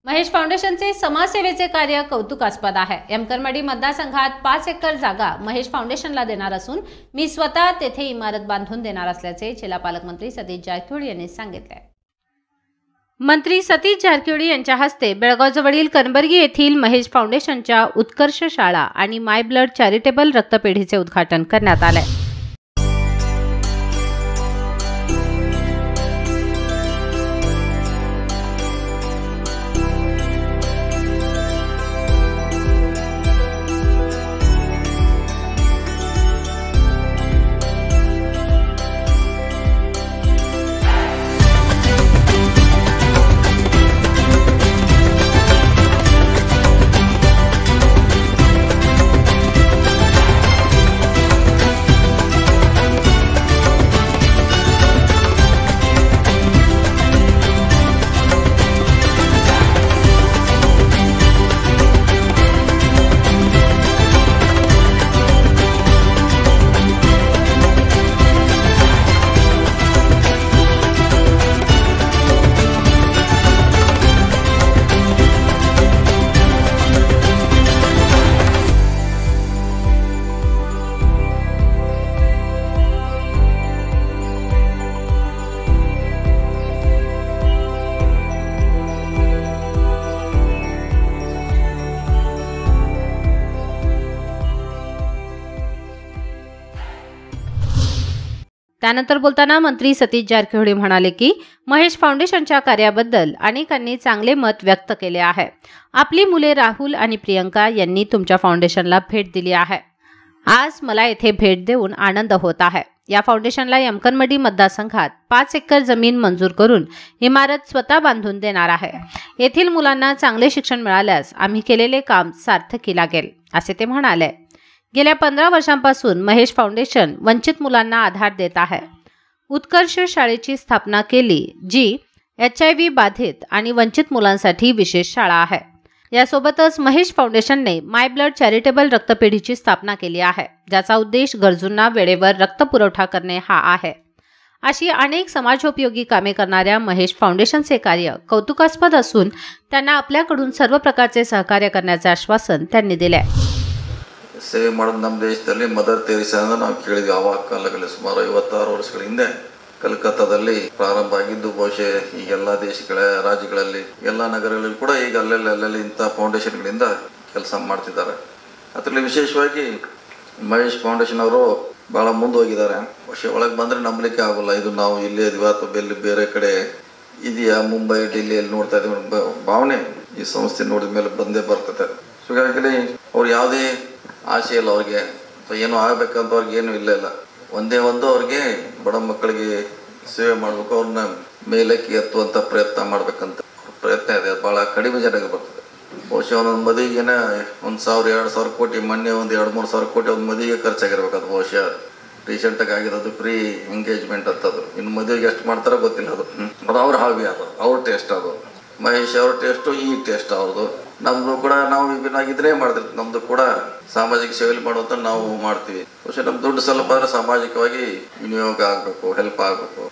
महेश फाउंडेशनचे समाजसेवेचे कार्य कौतुकास्पद आहे। यमकरमडी मतदारसंघात 5 एकर जागा महेश फाउंडेशनला देणार असून मी स्वतः तेथे इमारत बांधून देणार असल्याचे जिल्हा पालकमंत्री सतीश जारकिहोळी यांनी सांगितले। मंत्री सतीश जारकिहोळी यांच्या हस्ते बेळगावजवळील कनबर्गी येथील महेश फाउंडेशनच्या उत्कर्ष शाळा आणि माय ब्लड चॅरिटेबल रक्तपेढीचे उद्घाटन करण्यात आले। त्यानंतर बोलताना मंत्री सतीश जारकिहोळी म्हणाले की महेश फाउंडेशनच्या कार्याबद्दल अनेकांनी चांगले मत व्यक्त केले आहे। आपली मुले राहुल आणि प्रियंका यांनी तुमच्या फाउंडेशनला भेट दिली आहे। आज मला येथे भेट देऊन आनंद होत आहे। या फाउंडेशनला यमकरमडी मतदारसंघात 5 एकर जमीन मंजूर करून इमारत स्वतः बांधून देणार आहे। येथील मुलांना चांगले शिक्षण मिळाल्यास आम्ही केलेले काम सार्थकी लागेल असे ते म्हणाले। गेल्या 15 वर्षांपासून महेश फाउंडेशन वंचित मुलांना आधार देत आहे। उत्कर्ष शाळेची स्थापना केली जी HIV बाधित आणि वंचित मुलांसाठी विशेष शाळा आहे। यासोबतच महेश फाउंडेशनने माय ब्लड चॅरिटेबल रक्तपेढीची स्थापना केली आहे, ज्याचा उद्देश गरजूंना वेळेवर रक्त पुरवठा करणे हा आहे। अशी अनेक समाजोपयोगी कामे करणाऱ्या महेश फाउंडेशनचे कार्य कौतुकास्पद असून त्यांना आपल्याकडून सर्व प्रकारचे सहकार्य करण्याचे आश्वासन त्यांनी दिले। ಸೇವೆ ಮಾಡೋದು ನಮ್ಮ ದೇಶದಲ್ಲಿ ಮದರ್ ತೆರೇಸಾ ಅಂತ ನಾವು ಕೇಳಿದ್ವಿ। ಆವಾಗ ಕಾಲಗಳಲ್ಲಿ ಸುಮಾರು 56 ವರ್ಷಗಳ ಹಿಂದೆ ಕಲ್ಕತ್ತಾದಲ್ಲಿ ಪ್ರಾರಂಭ ಆಗಿದ್ದು ಬಹುಶಃ ಈ ಎಲ್ಲ ದೇಶಗಳ ರಾಜ್ಯಗಳಲ್ಲಿ ಎಲ್ಲ ನಗರಗಳಲ್ಲಿ ಕೂಡ ಈಗ ಅಲ್ಲಲ್ಲಿ ಇಂಥ ಫೌಂಡೇಶನ್ಗಳಿಂದ ಕೆಲಸ ಮಾಡ್ತಿದ್ದಾರೆ। ಅದರಲ್ಲಿ ವಿಶೇಷವಾಗಿ ಮಹೇಶ್ ಫೌಂಡೇಶನ್ ಅವರು ಭಾಳ ಮುಂದೆ ಹೋಗಿದ್ದಾರೆ। ಬಹುಶಃ ಒಳಗೆ ಬಂದರೆ ನಂಬಲಿಕ್ಕೆ ಆಗೋಲ್ಲ, ಇದು ನಾವು ಇಲ್ಲೇ ಇದೀವಿ ಅಥವಾ ಬೇರೆ ಕಡೆ ಇದೆಯಾ, ಮುಂಬೈ ಡೆಲ್ಲಿಯಲ್ಲಿ ನೋಡ್ತಾ ಇದ್ದೀವಿ ಭಾವನೆ ಈ ಸಂಸ್ಥೆ ನೋಡಿದ ಮೇಲೆ ಬಂದೇ ಬರ್ತದೆ। ಸೊ ಹಾಗಾಗಿ ಅವ್ರು ಯಾವುದೇ ಆಸೆ ಇಲ್ಲ, ಅವ್ರಿಗೆ ಏನೋ ಆಗಬೇಕಂತ ಅವ್ರಿಗೆ ಏನೂ ಇಲ್ಲ ಒಂದೇ ಒಂದು ಅವ್ರಿಗೆ ಬಡ ಮಕ್ಕಳಿಗೆ ಸೇವೆ ಮಾಡಬೇಕು, ಅವ್ರನ್ನ ಮೇಲಕ್ಕೆ ಎತ್ತುವಂಥ ಪ್ರಯತ್ನ ಮಾಡಬೇಕಂತ ಪ್ರಯತ್ನ ಇದೆ। ಭಾಳ ಕಡಿಮೆ ಜನಕ್ಕೆ ಬರ್ತದೆ। ಬಹುಶಃ ಒಂದೊಂದು ಮದುವೆಗೇನ 1,000-2,000 ಕೋಟಿ, ಮೊನ್ನೆ ಒಂದು 2-3 ಸಾವಿರ ಕೋಟಿ ಒಂದು ಮದುವೆಗೆ ಖರ್ಚಾಗಿರ್ಬೇಕು। ಅದು ಬಹುಶಃ ರೀಸೆಂಟಾಗಿ ಆಗಿರೋದು ಪ್ರೀ ಎಂಗೇಜ್ಮೆಂಟ್ ಅಂತದು, ಇನ್ನು ಮದುವೆಗೆ ಎಷ್ಟು ಮಾಡ್ತಾರೋ ಗೊತ್ತಿಲ್ಲ। ಅದು ಅವ್ರ ಹಾವಿ, ಅದು ಅವ್ರ ಟೇಸ್ಟ್, ಅದು ಮಹೇಶ್ ಅವ್ರ ಟೇಸ್ಟು ಈ ಟೇಸ್ಟ್ ಅವ್ರದ್ದು। ನಮ್ಮದು ಕೂಡ ನಾವು ವಿಭಿನ್ನಾಗಿದ್ರೆ ಮಾಡ್ತಿರ್ತೀವಿ, ನಮ್ಮದು ಕೂಡ ಸಾಮಾಜಿಕ ಸೇವೆ ಮಾಡುವಂತ ನಾವು ಮಾಡ್ತೀವಿ। ಬಹುಶಃ ನಮ್ಮ ದುಡ್ಡು ಸ್ವಲ್ಪ ಆದರೆ ಸಾಮಾಜಿಕವಾಗಿ ವಿನಿಯೋಗ ಆಗಬೇಕು, ಹೆಲ್ಪ್ ಆಗಬೇಕು।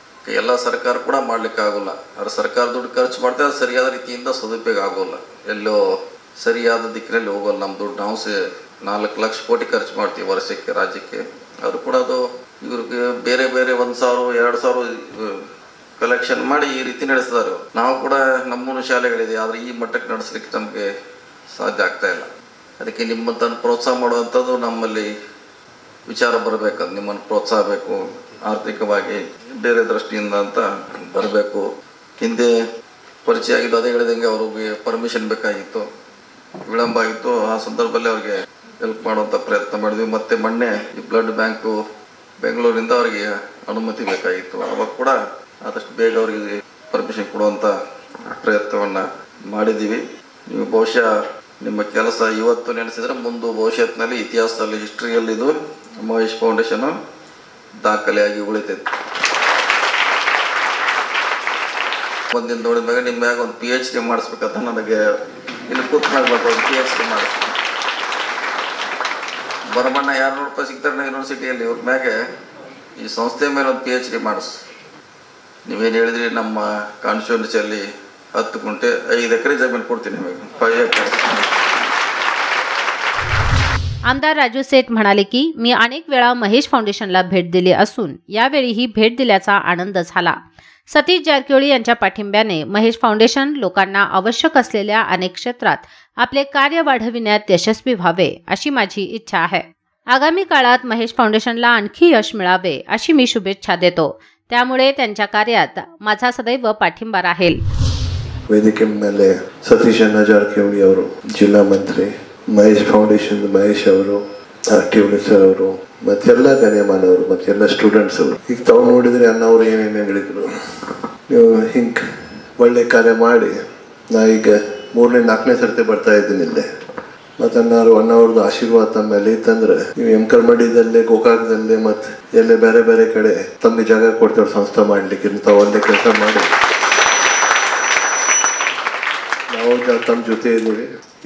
ಎಲ್ಲ ಸರ್ಕಾರ ಕೂಡ ಮಾಡ್ಲಿಕ್ಕೆ ಆಗೋಲ್ಲ, ಆದರೆ ಸರ್ಕಾರ ದುಡ್ಡು ಖರ್ಚು ಮಾಡ್ತಾರೆ, ಅದು ಸರಿಯಾದ ರೀತಿಯಿಂದ ಸದುಪಯೋಗ ಆಗೋಲ್ಲ, ಎಲ್ಲೋ ಸರಿಯಾದ ದಿಕ್ಕಿನಲ್ಲಿ ಹೋಗೋಲ್ಲ ನಮ್ಮ ದುಡ್ಡು। ನಾವು 4 ಲಕ್ಷ ಕೋಟಿ ಖರ್ಚು ಮಾಡ್ತೀವಿ ವರ್ಷಕ್ಕೆ ರಾಜ್ಯಕ್ಕೆ, ಅವರು ಕೂಡ ಅದು ಇವ್ರಿಗೆ ಬೇರೆ 1,000-2,000 ಕಲೆಕ್ಷನ್ ಮಾಡಿ ಈ ರೀತಿ ನಡೆಸ್ತಾರೆ। ನಾವು ಕೂಡ ನಮ್ಮನ್ನು ಶಾಲೆಗಳಿದೆ, ಆದರೆ ಈ ಮಟ್ಟಕ್ಕೆ ನಡೆಸಲಿಕ್ಕೆ ನಮಗೆ ಸಾಧ್ಯ ಆಗ್ತಾ ಇಲ್ಲ। ಅದಕ್ಕೆ ನಿಮ್ಮಂತ ಪ್ರೋತ್ಸಾಹ ಮಾಡುವಂಥದ್ದು ನಮ್ಮಲ್ಲಿ ವಿಚಾರ ಬರಬೇಕು, ನಿಮ್ಮನ್ನು ಪ್ರೋತ್ಸಾಹ ಬೇಕು, ಆರ್ಥಿಕವಾಗಿ ಬೇರೆ ದೃಷ್ಟಿಯಿಂದ ಅಂತ ಬರಬೇಕು। ಹಿಂದೆ ಪರಿಚಯ ಆಗಿದ್ದು ಅದೇ ಹೇಳಿದಂಗೆ ಅವ್ರಿಗೆ ಪರ್ಮಿಷನ್ ಬೇಕಾಗಿತ್ತು, ವಿಳಂಬ ಆಗಿತ್ತು, ಆ ಸಂದರ್ಭದಲ್ಲಿ ಅವ್ರಿಗೆ ಹೆಲ್ಪ್ ಮಾಡುವಂಥ ಪ್ರಯತ್ನ ಮಾಡಿದ್ವಿ। ಮತ್ತು ಮೊನ್ನೆ ಈ ಬ್ಲಡ್ ಬ್ಯಾಂಕು ಬೆಂಗಳೂರಿಂದ ಅವರಿಗೆ ಅನುಮತಿ ಬೇಕಾಗಿತ್ತು, ಅವಾಗ ಕೂಡ ಆದಷ್ಟು ಬೇಗ ಅವರಿಗೆ ಪರ್ಮಿಷನ್ ಕೊಡುವಂಥ ಪ್ರಯತ್ನವನ್ನು ಮಾಡಿದ್ದೀವಿ। ನೀವು ಬಹುಶಃ ನಿಮ್ಮ ಕೆಲಸ ಇವತ್ತು ನೆನೆಸಿದರೆ ಮುಂದೆ ಭವಿಷ್ಯತ್ನಲ್ಲಿ ಇತಿಹಾಸದಲ್ಲಿ ಹಿಸ್ಟ್ರಿಯಲ್ಲಿ ಇದು ಮಹೇಶ್ ಫೌಂಡೇಶನ್ ದಾಖಲೆಯಾಗಿ ಉಳಿತೈತೆ। ಮುಂದಿನ ನೋಡಿದ ಮ್ಯಾಗ ನಿಮ್ಮ ಮ್ಯಾಗ ಒಂದು PhD ಮಾಡಿಸ್ಬೇಕಂತ ನನಗೆ ಇಲ್ಲಿ ಕೂತ್ಕೊಳ್ಬೇಕು, ಒಂದು PhD ಮಾಡಿಸ್ಬೇಕು। ಬರಮಣ್ಣ 200 ರೂಪಾಯಿ ಸಿಗ್ತಾರೆ ಯೂನಿವರ್ಸಿಟಿಯಲ್ಲಿ, ಇವ್ರ ಮ್ಯಾಗೆ ಈ ಸಂಸ್ಥೆ ಮೇಲೆ ಒಂದು PhD ಮಾಡಿಸ್। ನೀವೇನು ಹೇಳಿದ್ರಿ, ನಮ್ಮ ಕಾನ್ಸ್ಟಿಟ್ಯೂನ್ಸಿಯಲ್ಲಿ 10 ಗುಂಟೆ 5 ಎಕರೆ जमीन ಕೊಡ್ತೀನಿ ನಿಮಗೆ 5 ಎಕರೆ. आमदार राजू सेठ म्हणाले की मी अनेक वेळा महेश फाउंडेशनला भेट दिली असून यावेळीही भेट दिल्याचा आनंद झाला. सतीश जारकिहोळी यांच्या पाठिंब्याने महेश फाउंडेशन लोकांना आवश्यक असलेल्या अनेक क्षेत्रात आपले कार्य वाढविण्यात यशस्वी व्हावे अशी माझी इच्छा आहे. आगामी काळात महेश फाउंडेशनला आणखी यश मिळावे अशी मी शुभेच्छा देतो. त्यामुळे त्यांच्या कार्यात माझा सदैव पाठिंबा राहील. ವೇದಿಕೆ ಮೇಲೆ ಸತೀಶ್ ಜಾರಕಿಹೊಳಿ ಅವರು, ಜಿಲ್ಲಾ ಮಂತ್ರಿ, ಮಹೇಶ್ ಫೌಂಡೇಶನ್ ಮಹೇಶ್ ಅವರು, ಟಿವಳಿ ಸರ್ ಅವರು, ಮತ್ತೆಲ್ಲ ಗಣ್ಯಮಾನವರು, ಮತ್ತೆಲ್ಲ ಸ್ಟೂಡೆಂಟ್ಸ್ ಅವರು. ಈಗ ತಾವು ನೋಡಿದ್ರೆ ಅಣ್ಣವರು ಏನೇನು ಹೇಳಿದ್ರು, ನೀವು ಹಿಂಗೆ ಒಳ್ಳೆ ಕಾರ್ಯ ಮಾಡಿ ನಾ ಈಗ 3ನೇ 4ನೇ ಸರ್ತಿ ಬರ್ತಾ ಇದ್ದೀನಿ ಇಲ್ಲೇ. ಮತ್ತು ಅಣ್ಣವ್ರದ್ದು ಆಶೀರ್ವಾದ ತಮ್ಮ ಮೇಲೆ ಇತ್ತಂದ್ರೆ ನೀವು ಎಂಕರ್ಮಡಿದಲ್ಲೇ, ಗೋಕಾಕದಲ್ಲೇ ಮತ್ತು ಎಲ್ಲೇ ಬೇರೆ ಬೇರೆ ಕಡೆ ತಮಗೆ ಜಾಗ ಕೊಡ್ತೇವೆ ಸಂಸ್ಥೆ ಮಾಡಲಿಕ್ಕೆ. ತಾವು ಒಳ್ಳೆ ಕೆಲಸ ಮಾಡಿ ನಾವು ತಮ್ಮ ಜೊತೆ ಇದ್ದೀವಿ.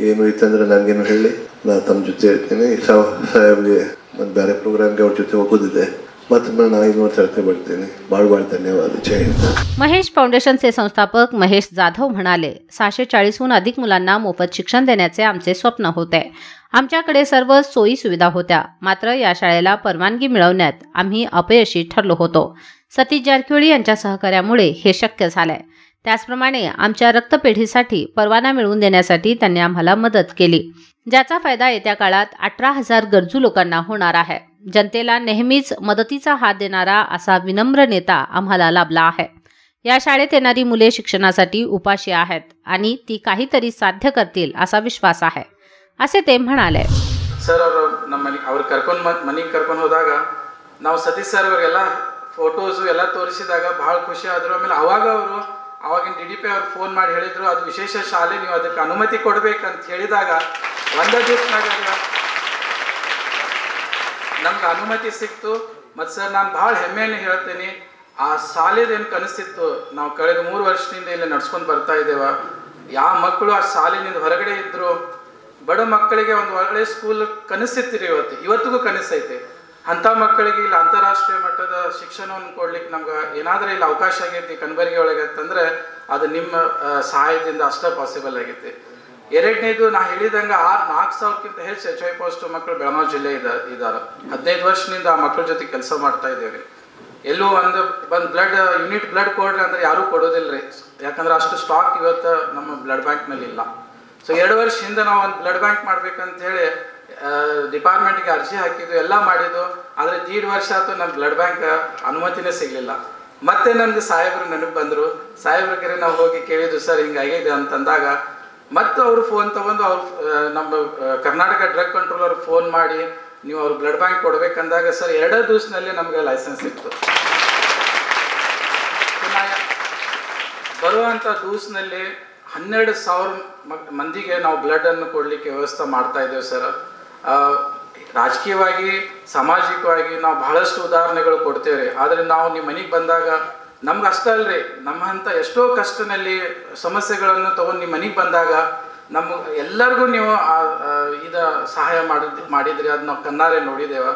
ಏನು ಇತ್ತಂದ್ರೆ ನನಗೇನು ಹೇಳಿ, ನಾನು ತಮ್ಮ ಜೊತೆ ಇರ್ತೀನಿ. ಸಾಹೇಬ್ಗೆ ಮತ್ತು ಬೇರೆ ಪ್ರೋಗ್ರಾಮ್ಗೆ ಅವ್ರ ಜೊತೆ ಹೋಗೋದಿದೆ. ಮತ್ತೆ ನಾನು 5 ಸರ್ತಿ ಬರ್ತೀನಿ. ಭಾಳ धन्यवाद. जय हिंद. महेश फाउंडेशनचे संस्थापक महेश जाधव म्हणाले, 640हून अधिक मुलांना मोफत शिक्षण देण्याचे आमचे स्वप्न होते. आमच्याकडे सर्व सोयी सुविधा होत्या, मात्र या शाळेला परवानगी मिळवण्यात आम्ही अपयशी ठरलो होतो. सतीश जारकिहोळी यांच्या सहकार्यामुळे हे शक्य झाले. त्याचप्रमाणे आमच्या रक्तपेढीसाठी परवाना मिळवून देण्यासाठी त्यांनी आम्हाला मदत केली, ज्याचा फायदा येत्या काळात 18,000 गरजू लोकांना होणार आहे. जनतेला नेहमीच मदतीचा हात देणारा असा विनम्र नेता आम्हाला लाभला आहे. या शाळेत येणारी मुले शिक्षणासाठी उपाशी आहेत आणि ती काहीतरी साध्य करतील असा विश्वास आहे, असे ते म्हणाले. ಸರ್ ಅವರು ನಮ್ಮ ಅವ್ರು ಮನೆಗೆ ಕರ್ಕೊಂಡು ಹೋದಾಗ ನಾವು ಸತೀಶ್ ಸರ್ ಅವರಿಗೆಲ್ಲ ಫೋಟೋಸು ಎಲ್ಲ ತೋರಿಸಿದಾಗ ಭಾಳ ಖುಷಿ ಆದರು. ಆಮೇಲೆ ಅವಾಗಿನ DDP ಅವ್ರು ಫೋನ್ ಮಾಡಿ ಹೇಳಿದರು, ಅದು ವಿಶೇಷ ಶಾಲೆ, ನೀವು ಅದಕ್ಕೆ ಅನುಮತಿ ಕೊಡಬೇಕಂತ ಹೇಳಿದಾಗ ಒಂದೇ ದಿವಸನಾಗ ನಮ್ಗೆ ಅನುಮತಿ ಸಿಕ್ತು. ಮತ್ತು ಸರ್ ನಾನು ಭಾಳ ಹೆಮ್ಮೆಯನ್ನು ಹೇಳ್ತೀನಿ, ಆ ಶಾಲೆದೇನು ಕನಸಿತ್ತು ನಾವು ಕಳೆದ 3 ವರ್ಷದಿಂದ ಇಲ್ಲಿ ನಡ್ಸ್ಕೊಂಡು ಬರ್ತಾ ಇದ್ದೇವೆ. ಯಾವ ಮಕ್ಕಳು ಆ ಶಾಲೆನಿಂದ ಹೊರಗಡೆ ಇದ್ದರು, ಬಡ ಮಕ್ಕಳಿಗೆ ಒಂದು ಒಳ್ಳೆಯ ಸ್ಕೂಲ್ ಕನಸಿತ್ತಿರಿ, ಇವತ್ತಿಗೂ ಕನಸೈತೆ. ಅಂಥ ಮಕ್ಕಳಿಗೆ ಇಲ್ಲಿ ಅಂತಾರಾಷ್ಟ್ರೀಯ ಮಟ್ಟದ ಶಿಕ್ಷಣವನ್ನು ಕೊಡ್ಲಿಕ್ಕೆ ನಮ್ಗೆ ಏನಾದರೂ ಇಲ್ಲಿ ಅವಕಾಶ ಆಗೈತಿ ಕನಬರಗಿ ಒಳಗೆ ಅಂತಂದರೆ ಅದು ನಿಮ್ಮ ಸಹಾಯದಿಂದ ಅಷ್ಟೇ ಪಾಸಿಬಲ್ ಆಗೈತಿ. ಎರಡನೇದು ನಾ ಹೇಳಿದಂಗೆ 4,000ಕ್ಕಿಂತ ಹೆಚ್ಚು HI ಪಾಸಿಟಿವ್ ಮಕ್ಕಳು ಬೆಳಗಾವಿ ಜಿಲ್ಲೆ ಇದ್ದಾರೆ. 15 ವರ್ಷದಿಂದ ಆ ಮಕ್ಕಳ ಜೊತೆ ಕೆಲಸ ಮಾಡ್ತಾ ಇದ್ದೇವೆ. ಎಲ್ಲೂ ಒಂದು ಬ್ಲಡ್ ಯೂನಿಟ್ ಕೊಡ್ರಿ ಅಂದರೆ ಯಾರೂ ಕೊಡೋದಿಲ್ಲ ರೀ, ಯಾಕಂದ್ರೆ ಅಷ್ಟು ಸ್ಟಾಕ್ ಇವತ್ತು ನಮ್ಮ ಬ್ಲಡ್ ಬ್ಯಾಂಕ್ನಲ್ಲಿ ಇಲ್ಲ. ಸೊ 2 ವರ್ಷ ಹಿಂದೆ ನಾವು ಒಂದು ಬ್ಲಡ್ ಬ್ಯಾಂಕ್ ಮಾಡ್ಬೇಕಂತ ಹೇಳಿ ಡಿಪಾರ್ಟ್ಮೆಂಟ್ಗೆ ಅರ್ಜಿ ಹಾಕಿದ್ದು, ಎಲ್ಲ ಮಾಡಿದ್ದು. ಆದರೆ 1.5 ವರ್ಷ ಆಯ್ತು ನಮ್ಮ ಬ್ಲಡ್ ಬ್ಯಾಂಕ್ ಅನುಮತಿನೇ ಸಿಗಲಿಲ್ಲ. ಮತ್ತೆ ನಮ್ಗೆ ಸಾಹೇಬರು ನೆನಪು ಬಂದರು. ಸಾಹೇಬ್ರಿಗೆ ನಾವು ಹೋಗಿ ಕೇಳಿದ್ದು, ಸರ್ ಹಿಂಗಾಗಿದೆ ಅಂತಂದಾಗ ಮತ್ತು ಅವರು ಫೋನ್ ತೊಗೊಂಡು ಅವ್ರು ನಮ್ಮ ಕರ್ನಾಟಕ ಡ್ರಗ್ ಕಂಟ್ರೋಲರ್ ಫೋನ್ ಮಾಡಿ ನೀವು ಅವ್ರು ಬ್ಲಡ್ ಬ್ಯಾಂಕ್ ಕೊಡ್ಬೇಕಂದಾಗ ಸರ್ 2 ದಿವಸದಲ್ಲಿ ನಮಗೆ ಲೈಸೆನ್ಸ್ ಸಿಕ್ತು. ಬರುವಂಥ ದಿವಸದಲ್ಲಿ 12,000 ಮಂದಿಗೆ ನಾವು ಬ್ಲಡನ್ನು ಕೊಡಲಿಕ್ಕೆ ವ್ಯವಸ್ಥೆ ಮಾಡ್ತಾ ಇದ್ದೇವೆ ಸರ್. ರಾಜಕೀಯವಾಗಿ, ಸಾಮಾಜಿಕವಾಗಿ ನಾವು ಬಹಳಷ್ಟು ಉದಾಹರಣೆಗಳು ಕೊಡ್ತೇವೆ. ಆದರೆ ನಾವು ನಿಮ್ಮ ಮನೆಗೆ ಬಂದಾಗ ನಮ್ಗೆ ಅಷ್ಟೇ ಅಲ್ರಿ, ನಮ್ಮಂಥ ಎಷ್ಟೋ ಕಷ್ಟದಲ್ಲಿ ಸಮಸ್ಯೆಗಳನ್ನು ತೊಗೊಂಡು ನಿಮ್ಮ ಮನೆಗೆ ಬಂದಾಗ ಎಲ್ಲರಿಗೂ ನೀವು ಇದು ಸಹಾಯ ಮಾಡಿದ್ರಿ, ಅದು ನಾವು ಕಣ್ಣಾರೆ ನೋಡಿದ್ದೇವೆ.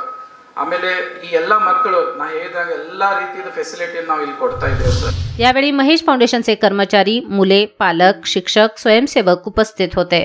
ಆಮೇಲೆ ಈ ಎಲ್ಲ ಮಕ್ಕಳು ನಾ ಹೇಳಿದಾಗ ಎಲ್ಲ ರೀತಿಯ ಫೆಸಿಲಿಟಿ ನಾವು ಇಲ್ಲಿ ಕೊಡ್ತಾ ಇದ್ದೇವೆ ಸರ್. यावेळी महेश फाउंडेशनचे कर्मचारी, मुले, पालक, शिक्षक, स्वयंसेवक उपस्थित होते.